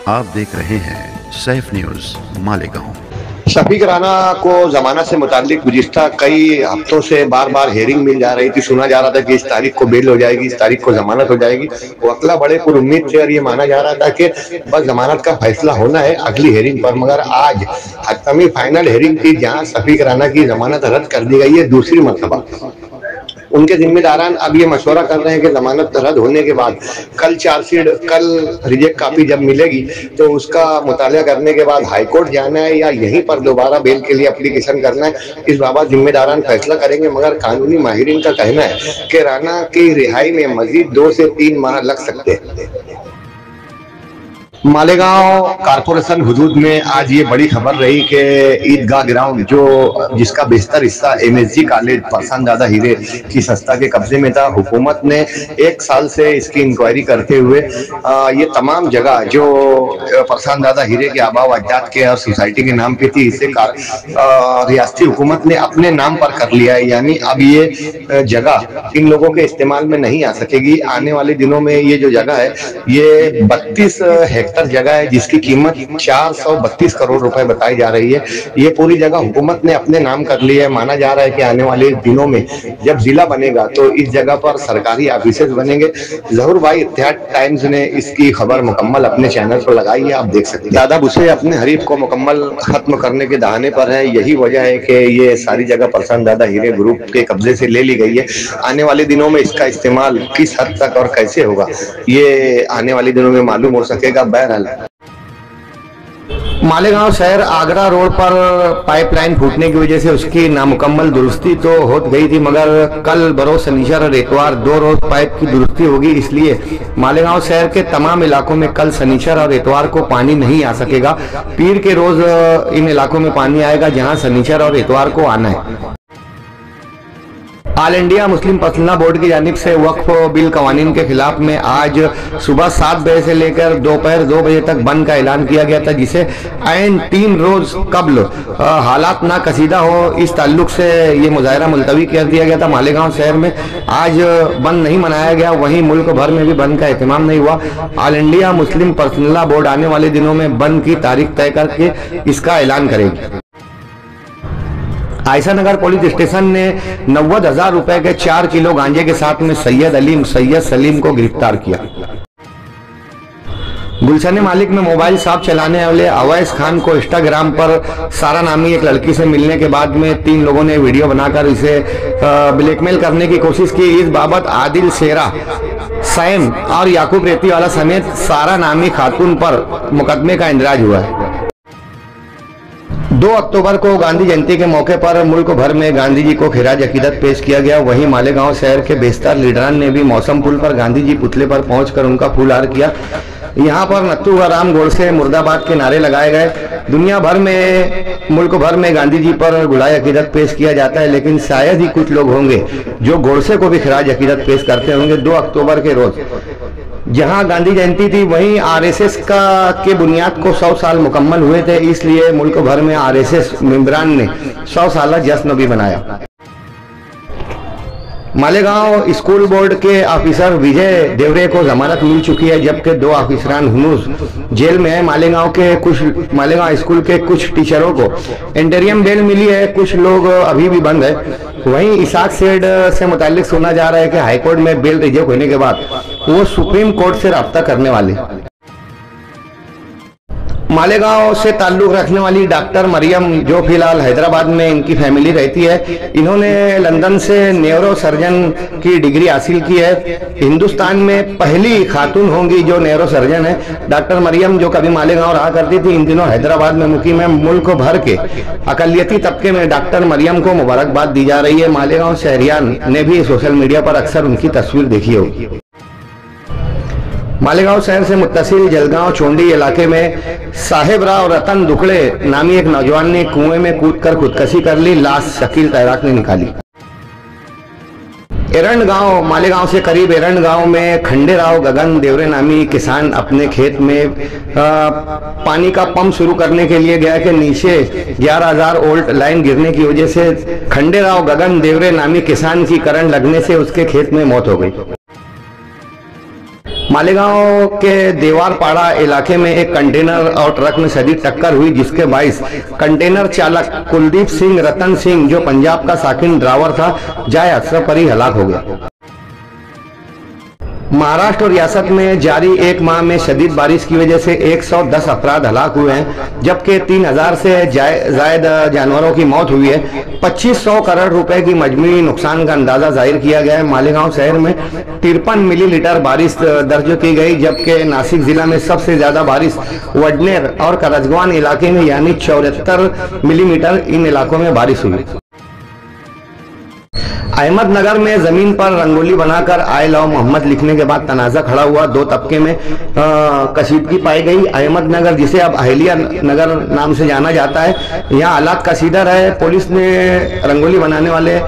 आप देख रहे हैं सैफ न्यूज मालेगांव। शफीक राना को जमानत से मुताल्लिक गुज़िश्ता कई हफ्तों से बार बार हेयरिंग मिल जा रही थी। सुना जा रहा था कि इस तारीख को बेल हो जाएगी, इस तारीख को जमानत हो जाएगी। वकला बड़े पुरुम्मीद थे और ये माना जा रहा था कि बस जमानत का फैसला होना है अगली हेयरिंग पर। मगर आज हतमी फाइनल हेयरिंग थी जहां शफीक राना की जमानत रद्द कर दी गई है दूसरी मरतबा। उनके जिम्मेदारान अब ये मशवरा कर रहे हैं कि जमानत रद्द होने के बाद कल चार्जशीट, कल रिजेक्ट कापी जब मिलेगी तो उसका मुताला करने के बाद हाई कोर्ट जाना है या यहीं पर दोबारा बेल के लिए एप्लीकेशन करना है। इस बाबत जिम्मेदारान फैसला करेंगे। मगर कानूनी माहिरीन का कहना है कि राना की रिहाई में मजीद 2 से 3 माह लग सकते हैं। मालेगांव कारपोरेशन हुदूद में आज ये बड़ी खबर रही कि ईदगाह ग्राउंड जिसका बेहतर हिस्सा एमएसजी कॉलेज परसानजादा हीरे की संस्था के कब्जे में था, हुकूमत ने 1 साल से इसकी इंक्वायरी करते हुए ये तमाम जगह जो परसानजादा हीरे के आबा व अजदाद के और सोसाइटी के नाम पे थी, इसे रियासती हुकूमत ने अपने नाम पर कर लिया है। यानी अब ये जगह इन लोगों के इस्तेमाल में नहीं आ सकेगी। आने वाले दिनों में ये जो जगह है ये 32 हेक्टर जगह है जिसकी कीमत 432 करोड़ रुपए बताई जा रही है। ये पूरी जगह हुकूमत ने अपने नाम कर ली है। माना जा रहा है कि आने वाले दिनों में जब जिला बनेगा तो इस जगह पर सरकारी ऑफिसेज बनेंगे। जहूर भाई इत्तेहाद टाइम्स ने इसकी खबर मुकम्मल अपने चैनल पर लगाई है, आप देख सकते हैं। दादा भुसे अपने हरीफ को मुकम्मल खत्म करने के दहाने पर है। यही वजह है कि ये सारी जगह परसानजादा हीरे ग्रुप के कब्जे से ले ली गई है। आने वाले दिनों में इसका इस्तेमाल किस हद तक और कैसे होगा ये आने वाले दिनों में मालूम हो सकेगा। मालेगांव शहर आगरा रोड पर पाइपलाइन फूटने की वजह से उसकी नामुकम्मल दुरुस्ती तो हो गई थी, मगर कल बरोज शनिचर और इतवार 2 रोज पाइप की दुरुस्ती होगी। इसलिए मालेगांव शहर के तमाम इलाकों में कल शनिचर और इतवार को पानी नहीं आ सकेगा। पीर के रोज इन इलाकों में पानी आएगा जहां शनिचर और इतवार को आना है। ऑल इंडिया मुस्लिम पसंदीदा बोर्ड की जानिब से वक्फ बिल कवानीन के खिलाफ में आज सुबह 7 बजे से लेकर दोपहर 2 बजे तक बंद का ऐलान किया गया था, जिसे ऐन 3 रोज कबल हालात ना कसीदा हो इस ताल्लुक से ये मुजाहरा मुलतवी कर दिया गया था। मालेगांव शहर में आज बंद नहीं मनाया गया, वहीं मुल्क भर में भी बंद का एहतमाम नहीं हुआ। ऑल इंडिया मुस्लिम पसंदीदा बोर्ड आने वाले दिनों में बंद की तारीख तय करके इसका ऐलान करेगी। आयशा नगर पुलिस स्टेशन ने 90,000 रुपए के 4 किलो गांजे के साथ में सैयद सलीम को गिरफ्तार किया। गुलशन मालिक में मोबाइल शॉप चलाने वाले अवैस खान को इंस्टाग्राम पर सारा नामी एक लड़की से मिलने के बाद में 3 लोगों ने वीडियो बनाकर इसे ब्लैकमेल करने की कोशिश की। इस बाबत आदिल शेरा, सैम और याकूब रेती वाला समेत सारा नामी खातून पर मुकदमे का इंदराज हुआ है। 2 अक्टूबर को गांधी जयंती के मौके पर मुल्क भर में गांधी जी को खिराज अकीदत पेश किया गया। वहीं मालेगांव शहर के बेशतर लीडरान ने भी मौसम पुल पर गांधी जी पुतले पर पहुंचकर उनका फूलहार किया। यहां पर नत्थू राम गोडसे मुर्दाबाद के नारे लगाए गए। दुनिया भर में मुल्क भर में गांधी जी पर गुलाय अकीदत पेश किया जाता है, लेकिन शायद ही कुछ लोग होंगे जो गोडसे को भी खिराज अकीदत पेश करते होंगे। 2 अक्टूबर के रोज जहां गांधी जयंती थी वहीं आरएसएस के बुनियाद को 100 साल मुकम्मल हुए थे, इसलिए मुल्क भर में आरएसएस मेंबरान ने 100 साला जश्न भी मनाया। मालेगांव स्कूल बोर्ड के ऑफिसर विजय देवरे को जमानत मिल चुकी है, जबकि 2 ऑफिसरान हुनूस जेल में है। मालेगांव स्कूल के कुछ टीचरों को इंटरियम बेल मिली है, कुछ लोग अभी भी बंद है। वहीं इसाक सेठ से मुताल्लिक सुना जा रहा है कि हाईकोर्ट में बेल रिजेक्ट होने के बाद वो सुप्रीम कोर्ट से राब्ता करने वाले। मालेगांव से ताल्लुक रखने वाली डॉक्टर मरियम, जो फिलहाल हैदराबाद में इनकी फैमिली रहती है, इन्होंने लंदन से न्यूरो सर्जन की डिग्री हासिल की है। हिंदुस्तान में पहली खातून होंगी जो न्यूरो सर्जन है। डॉक्टर मरियम जो कभी मालेगांव रहा करती थी, इन दिनों हैदराबाद में मुकीम है। मुल्क भर के अकलियती तबके में डॉक्टर मरियम को मुबारकबाद दी जा रही है। मालेगांव शहरियान ने भी सोशल मीडिया पर अक्सर उनकी तस्वीर देखी होगी। मालेगांव शहर से मुत्तसिल जलगांव चोंडी इलाके में साहेब राव रतन दुकड़े नामी एक नौजवान ने कुएं में कूदकर खुदकशी कर ली। लाश शकील तैराक ने निकाली। एरंड गांव, मालेगांव से करीब एरंड गांव में खंडे राव गगन देवरे नामी किसान अपने खेत में पानी का पंप शुरू करने के लिए गया कि नीचे 11,000 वोल्ट लाइन गिरने की वजह से खंडे राव गगन देवरे नामी किसान की करंट लगने से उसके खेत में मौत हो गई। मालेगांव के देवारपाड़ा इलाके में एक कंटेनर और ट्रक में शदीद टक्कर हुई, जिसके बाइस कंटेनर चालक कुलदीप सिंह रतन सिंह, जो पंजाब का साकिन ड्राइवर था, जाए हादसे पर ही हलाक हो गया। महाराष्ट्र और रियासत में जारी एक माह में शदीद बारिश की वजह से 110 अफराद हलाक हुए हैं, जबकि 3000 से जायद जानवरों की मौत हुई है। 2500 करोड़ रुपए की मजमूई नुकसान का अंदाजा जाहिर किया गया है। मालेगांव शहर में 53 मिलीलीटर बारिश दर्ज की गई, जबकि नासिक जिला में सबसे ज्यादा बारिश वडनेर और करजगवान इलाके में यानी 74 मिलीमीटर इन इलाकों में बारिश हुई। अहमदनगर में जमीन पर रंगोली बनाकर आई लव मोहम्मद लिखने के बाद तनाजा खड़ा हुआ, दो तबके में कशीदगी पाई गई। अहमदनगर, जिसे अब अहलिया नगर नाम से जाना जाता है, यहाँ हालात कशीदा रहे। पुलिस ने रंगोली बनाने वाले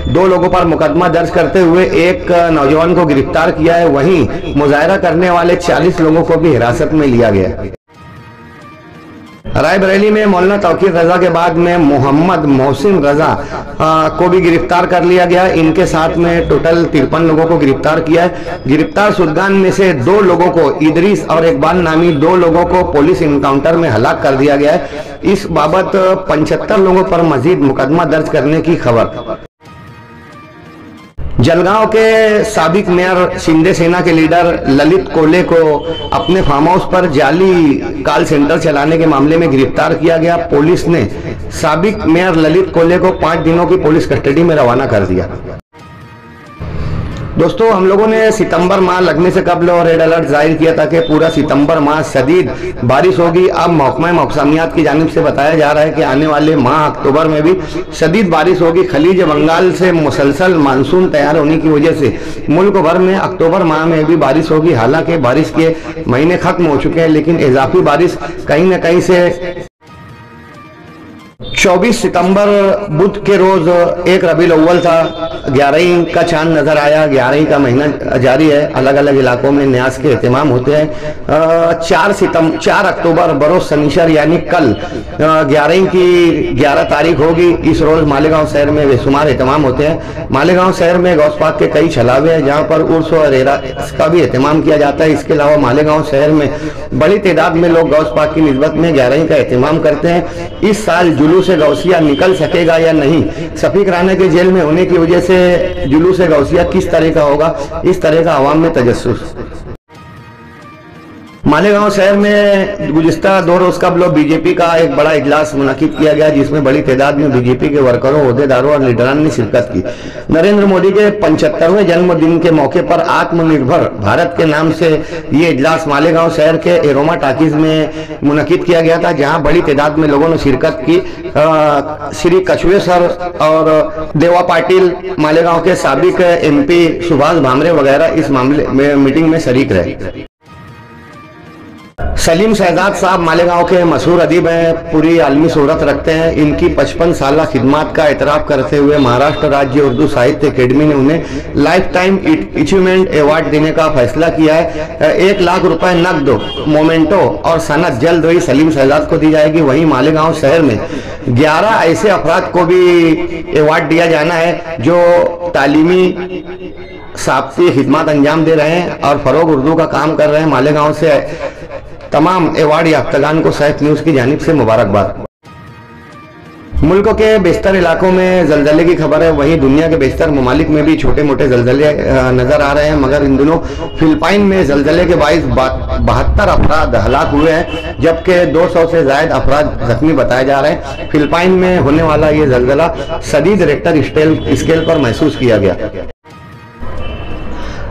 2 लोगों पर मुकदमा दर्ज करते हुए एक नौजवान को गिरफ्तार किया है। वहीं मुजाहरा करने वाले 40 लोगों को भी हिरासत में लिया गया। रायबरेली में मौलाना तौकीर रजा के बाद में मोहम्मद मोहसिन रजा को भी गिरफ्तार कर लिया गया। इनके साथ में टोटल 53 लोगों को गिरफ्तार किया है। गिरफ्तार शुदगान में से 2 लोगों को, इदरीस और इकबाल नामी 2 लोगों को पुलिस इनकाउंटर में हलाक कर दिया गया है। इस बाबत 75 लोगों पर मजीद मुकदमा दर्ज करने की खबर। जलगांव के साबिक मेयर शिंदे सेना के लीडर ललित कोले को अपने फार्म हाउस पर जाली कॉल सेंटर चलाने के मामले में गिरफ्तार किया गया। पुलिस ने साबिक मेयर ललित कोले को 5 दिनों की पुलिस कस्टडी में रवाना कर दिया। दोस्तों, हम लोगों ने सितंबर माह लगने से कबल रेड अलर्ट जाहिर किया था कि पूरा सितंबर माह शदीद बारिश होगी। अब महकमा मौसमियात की जानिब से बताया जा रहा है कि आने वाले माह अक्टूबर में भी शदीद बारिश होगी। खलीज बंगाल से मुसलसल मानसून तैयार होने की वजह से मुल्क भर में अक्टूबर माह में भी बारिश होगी। हालांकि बारिश के महीने खत्म हो चुके हैं, लेकिन इजाफी बारिश कहीं न कहीं से 24 सितंबर बुध के रोज 1 रबीउल अव्वल था, 11वीं का चांद नजर आया। 11वीं का महीना जारी है। अलग अलग इलाकों में न्यास के एहतमाम होते हैं। 4 अक्टूबर बरोज शनिश्चर यानी कल 11वीं की 11 तारीख होगी। इस रोज मालेगांव शहर में बेशुमार एहतमाम होते हैं। मालेगांव शहर में गौस पाक के कई छलावे हैं, जहाँ पर उर्स और रेरास का भी एहतमाम किया जाता है। इसके अलावा मालेगांव शहर में बड़ी तादाद में लोग गौस पाक की निस्बत में 11वीं का एहतमाम करते हैं। इस साल जुलूस गौसिया निकल सकेगा या नहीं, शफीक राना के जेल में होने की वजह से जुलूस गौसिया किस तरह का होगा, इस तरह का अवाम में तजस्सुस। मालेगांव शहर में गुज़िश्ता 2 रोज कबल बीजेपी का एक बड़ा इजलास मुनक़िद किया गया, जिसमें बड़ी तादाद में बीजेपी के वर्करों, ओहदेदारों और लीडरान ने शिरकत की। नरेंद्र मोदी के 75वें जन्मदिन के मौके पर आत्मनिर्भर भारत के नाम से ये इजलास मालेगांव शहर के एरोमा टाकीज में मुनक़िद किया गया था, जहां बड़ी तादाद में लोगों ने शिरकत की। श्री कछुए सर और देवा पाटिल, मालेगांव के साबिक MP सुभाष भामरे वगैरह इस मामले में मीटिंग में शरीक रहे। सलीम शहजाद साहब मालेगांव के मशहूर अदीब हैं, पूरी आलमी शोहरत रखते हैं। इनकी 55 साल खिदमत का एतराफ़ करते हुए महाराष्ट्र राज्य उर्दू साहित्य अकेडमी ने उन्हें लाइफ टाइम अचीवमेंट अवार्ड देने का फैसला किया है। 1 लाख रुपए नकद, मोमेंटो और सनद जल्द ही सलीम शहजाद को दी जाएगी। वहीं मालेगांव शहर में 11 ऐसे अफराद को भी अवार्ड दिया जाना है जो तालीमी साबती खिदमत अंजाम दे रहे हैं और फरोग उर्दू का काम कर रहे हैं। मालेगांव से तमाम अवार्ड याफ्तागान को सैफ न्यूज की जानिब से मुबारकबाद। मुल्क के बेशतर इलाकों में जलजले की खबर है, वहीं दुनिया के बेशतर ममालिक में भी छोटे मोटे जलजले नजर आ रहे हैं, मगर इन दिनों फिलिपाइन में जलजले के बाइस 72 अफराद हलाक हुए हैं, जबकि 200 से ज्यादा अफराद जख्मी बताए जा रहे हैं। फिलिपाइन में होने वाला ये जलजला शदीद रिक्टर स्केल पर महसूस किया गया।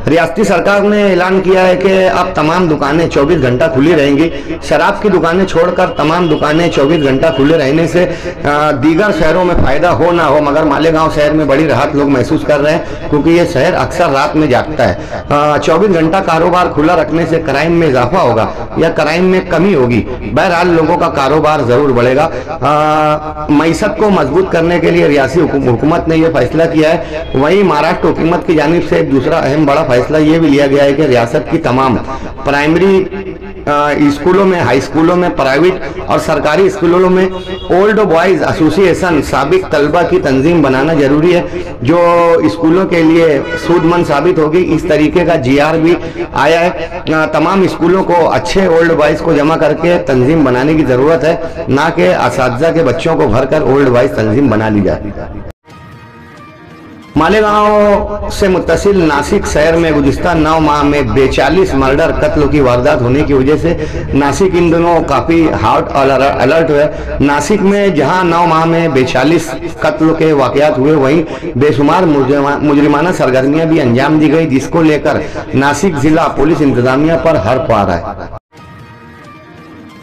रियासती सरकार ने ऐलान किया है कि अब तमाम दुकानें 24 घंटा खुली रहेंगी। शराब की दुकानें छोड़कर तमाम दुकानें 24 घंटा खुले रहने से दीगर शहरों में फायदा हो ना हो, मगर मालेगांव शहर में बड़ी राहत लोग महसूस कर रहे हैं, क्योंकि ये शहर अक्सर रात में जागता है। 24 घंटा कारोबार खुला रखने से क्राइम में इजाफा होगा या क्राइम में कमी होगी। बहरहाल लोगों का कारोबार जरूर बढ़ेगा। मईशत को मजबूत करने के लिए रियासी हुकूमत ने यह फैसला किया है। वहीं महाराष्ट्र हुकूमत की जानिब से एक दूसरा अहम बड़ा फैसला ये भी लिया गया है कि रियासत की तमाम प्राइमरी स्कूलों में, हाई स्कूलों में, प्राइवेट और सरकारी स्कूलों में ओल्ड बॉयज एसोसिएशन साबिक तलबा की तंजीम बनाना जरूरी है, जो स्कूलों के लिए सूदमंद साबित होगी। इस तरीके का GR भी आया है। तमाम स्कूलों को अच्छे ओल्ड बॉयज को जमा करके तंजीम बनाने की जरूरत है, ना कि असातिज़ा के बच्चों को भरकर ओल्ड बॉयज तंजीम बना ली जाए। मालेगांव से मुत्तसिल नासिक शहर में गुज़िस्ता 9 माह में 42 मर्डर कत्ल की वारदात होने की वजह से नासिक इन दिनों काफ़ी हॉट अलर्ट है। नासिक में जहां 9 माह में 42 कत्ल के वाक़यात हुए, वहीं बेशुमार मुजरिमाना सरगर्मियां भी अंजाम दी गई, जिसको लेकर नासिक जिला पुलिस इंतजामिया पर हर्फ आ रहा है।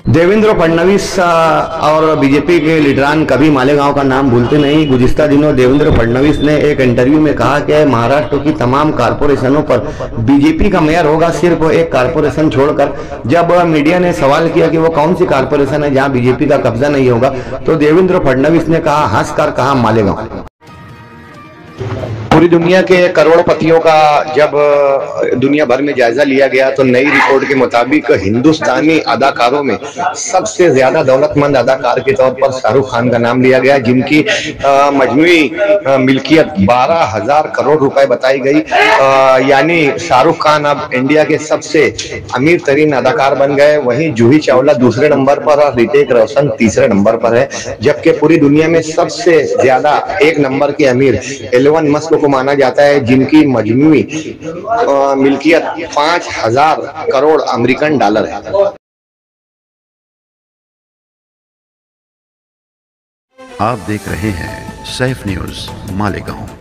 देवेंद्र फडणवीस और बीजेपी के लीडरान कभी मालेगांव का नाम भूलते नहीं। गुज़िस्ता दिनों देवेंद्र फडणवीस ने एक इंटरव्यू में कहा कि महाराष्ट्र की तमाम कारपोरेशनों पर बीजेपी का मेयर होगा, सिर्फ एक कारपोरेशन छोड़कर। जब मीडिया ने सवाल किया कि वो कौन सी कारपोरेशन है जहां बीजेपी का कब्जा नहीं होगा, तो देवेंद्र फडणवीस ने कहा, हंसकर कहा, मालेगांव। पूरी दुनिया के करोड़पतियों का जब दुनिया भर में जायजा लिया गया तो नई रिपोर्ट के मुताबिक हिंदुस्तानी अदाकारों में सबसे ज्यादा दौलतमंद अदाकार के तौर पर शाहरुख खान का नाम लिया गया, जिनकी मजमूई मिल्कियत 12,000 करोड़ रुपए बताई गई। यानी शाहरुख खान अब इंडिया के सबसे अमीर तरीन अदाकार बन गए। वहीं जूही चावला दूसरे नंबर पर और ऋतिक रोशन तीसरे नंबर पर है, जबकि पूरी दुनिया में सबसे ज्यादा 1 नंबर के अमीर एलोन मस्क को माना जाता है, जिनकी मजमूई मिल्कियत 5,000 करोड़ अमेरिकन डॉलर है। आप देख रहे हैं सैफ न्यूज़ मालेगांव।